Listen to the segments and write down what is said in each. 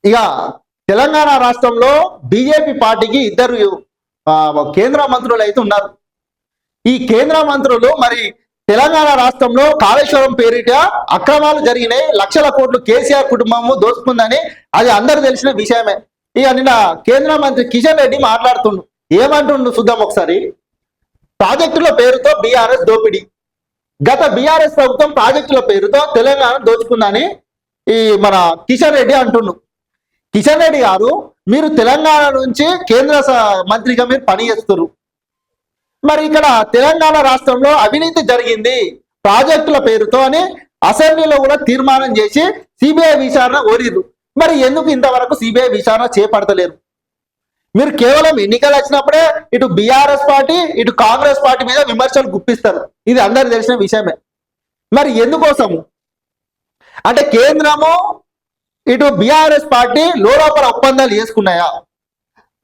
ఇక తెలంగాణ రాష్ట్రంలో బీజేపీ పార్టీకి ఇద్దరు కేంద్ర మంత్రులు అయితే ఉన్నారు. ఈ కేంద్ర మంత్రులు మరి తెలంగాణ రాష్ట్రంలో కాళేశ్వరం పేరిట అక్రమాలు జరిగినాయి, లక్షల కోట్లు కేసీఆర్ కుటుంబము దోచుకుందని అది అందరు తెలిసిన విషయమే. ఇక నిన్న కేంద్ర మంత్రి కిషన్ రెడ్డి మాట్లాడుతుండు, ఏమంటుండు చూద్దాం ఒకసారి. ప్రాజెక్టుల పేరుతో బీఆర్ఎస్ దోపిడీ, గత బీఆర్ఎస్ ప్రభుత్వం ప్రాజెక్టుల పేరుతో తెలంగాణ దోచుకుందని ఈ మన కిషన్ రెడ్డి అంటుండు. కిషన్ రెడ్డి గారు, మీరు తెలంగాణ నుంచి కేంద్ర మంత్రిగా మీరు పనిచేస్తున్నారు. మరి ఇక్కడ తెలంగాణ రాష్ట్రంలో అవినీతి జరిగింది ప్రాజెక్టుల పేరుతో అని అసెంబ్లీలో కూడా తీర్మానం చేసి సిబిఐ విచారణ కోరిరు. మరి ఎందుకు ఇంతవరకు సిబిఐ విచారణ చేపడతలేరు? మీరు కేవలం ఎన్నికలు వచ్చినప్పుడే ఇటు బీఆర్ఎస్ పార్టీ ఇటు కాంగ్రెస్ పార్టీ మీద విమర్శలు గుప్పిస్తారు, ఇది అందరికి తెలిసిన విషయమే. మరి ఎందుకోసము అంటే కేంద్రము ఇటు బీఆర్ఎస్ పార్టీ లోపల ఒప్పందాలు చేసుకున్నాయా?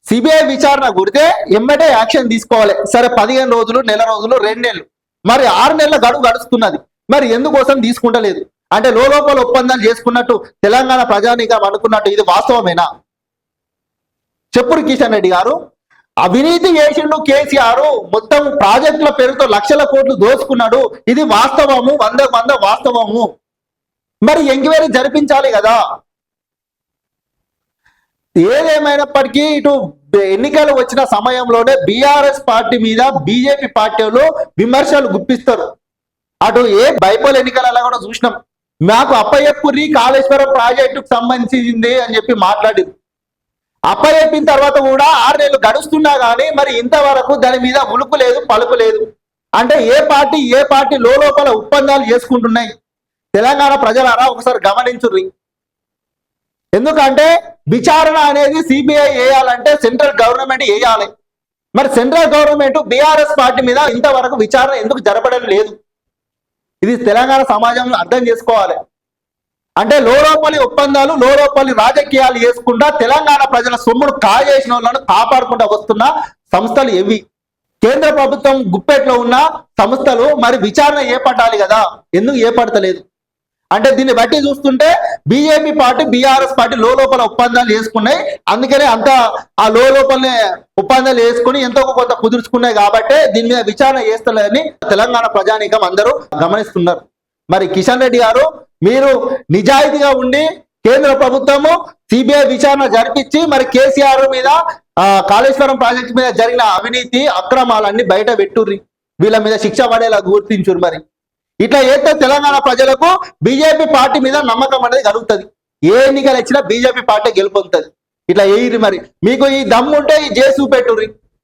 సిబిఐ విచారణ గురితే ఎమ్మటే యాక్షన్ తీసుకోవాలి. సరే 15 రోజులు, నెల రోజులు, 2 నెలలు, మరి 6 నెలల గడువు గడుస్తున్నది. మరి ఎందుకోసం తీసుకుంటలేదు? అంటే లోపల ఒప్పందాలు చేసుకున్నట్టు తెలంగాణ ప్రజానీకం అనుకున్నట్టు ఇది వాస్తవమేనా? చెప్పురు కిషన్ రెడ్డి గారు. అవినీతి చేసిండు కేసీఆర్, మొత్తం ప్రాజెక్టుల పేరుతో లక్షల కోట్లు దోచుకున్నాడు, ఇది వాస్తవము, 100% వాస్తవము. మరి ఎంక్వైరీ జరిపించాలి కదా. ఏదేమైనప్పటికీ ఇటు ఎన్నికలు వచ్చిన సమయంలోనే బీఆర్ఎస్ పార్టీ మీద బీజేపీ పార్టీలు విమర్శలు గుప్పిస్తారు. అటు బైపోల్ ఎన్నికలలో కూడా చూసినాం, మాకు అప్పయ్యపురి కాళేశ్వరం ప్రాజెక్టుకు సంబంధించింది అని చెప్పి మాట్లాడింది. అప్పయ్యప్పిన తర్వాత కూడా 6 నెలలు గడుస్తున్నా కానీ మరి ఇంతవరకు దాని మీద ఉలుకు లేదు, పలుకు లేదు. అంటే ఏ పార్టీ లోపల ఒప్పందాలు చేసుకుంటున్నాయి? తెలంగాణ ప్రజలారా ఒకసారి గమనించుర్రి. ఎందుకంటే విచారణ అనేది సిబిఐ వేయాలంటే సెంట్రల్ గవర్నమెంట్ వేయాలి. మరి సెంట్రల్ గవర్నమెంట్ బీఆర్ఎస్ పార్టీ మీద ఇంతవరకు విచారణ ఎందుకు జరపడం లేదు? ఇది తెలంగాణ సమాజంలో అర్థం చేసుకోవాలి. అంటే లోపలి ఒప్పందాలు, లోపలి రాజకీయాలు చేసుకుంటా తెలంగాణ ప్రజల సొమ్మును కాజేసిన వాళ్ళను కాపాడుకుంటూ వస్తున్న సంస్థలు ఏవి? కేంద్ర ప్రభుత్వం గుప్పెట్లో ఉన్న సంస్థలు మరి విచారణ ఏపట్టాలి కదా, ఎందుకు ఏపడతలేదు? అంటే దీన్ని బట్టి చూస్తుంటే బీజేపీ పార్టీ బీఆర్ఎస్ పార్టీ లోపల ఒప్పందాలు చేసుకున్నాయి, అందుకనే అంత ఆ లోపలనే ఒప్పందాలు వేసుకుని ఎంతో కొంత కుదుర్చుకున్నాయి కాబట్టి దీని మీద విచారణ చేస్తలేదని తెలంగాణ ప్రజానీకం అందరూ గమనిస్తున్నారు. మరి కిషన్ రెడ్డి గారు, మీరు నిజాయితీగా ఉండి కేంద్ర ప్రభుత్వము సిబిఐ విచారణ జరిపించి మరి కేసీఆర్ మీద కాళేశ్వరం ప్రాజెక్టు మీద జరిగిన అవినీతి అక్రమాలన్నీ బయట పెట్టుర్రి, వీళ్ళ మీద శిక్ష పడేలా గుర్తించురు. మరి ఇట్లా అయితే తెలంగాణ ప్రజలకు బీజేపీ పార్టీ మీద నమ్మకం అనేది కలుగుతుంది. ఏ ఎన్నికలు ఇచ్చినా బీజేపీ పార్టీ గెలుపొందుతుంది. ఇట్లా వేయిరి. మరి మీకు ఈ దమ్ము ఉంటే ఈ చేసి చూపెట్టుర్రి.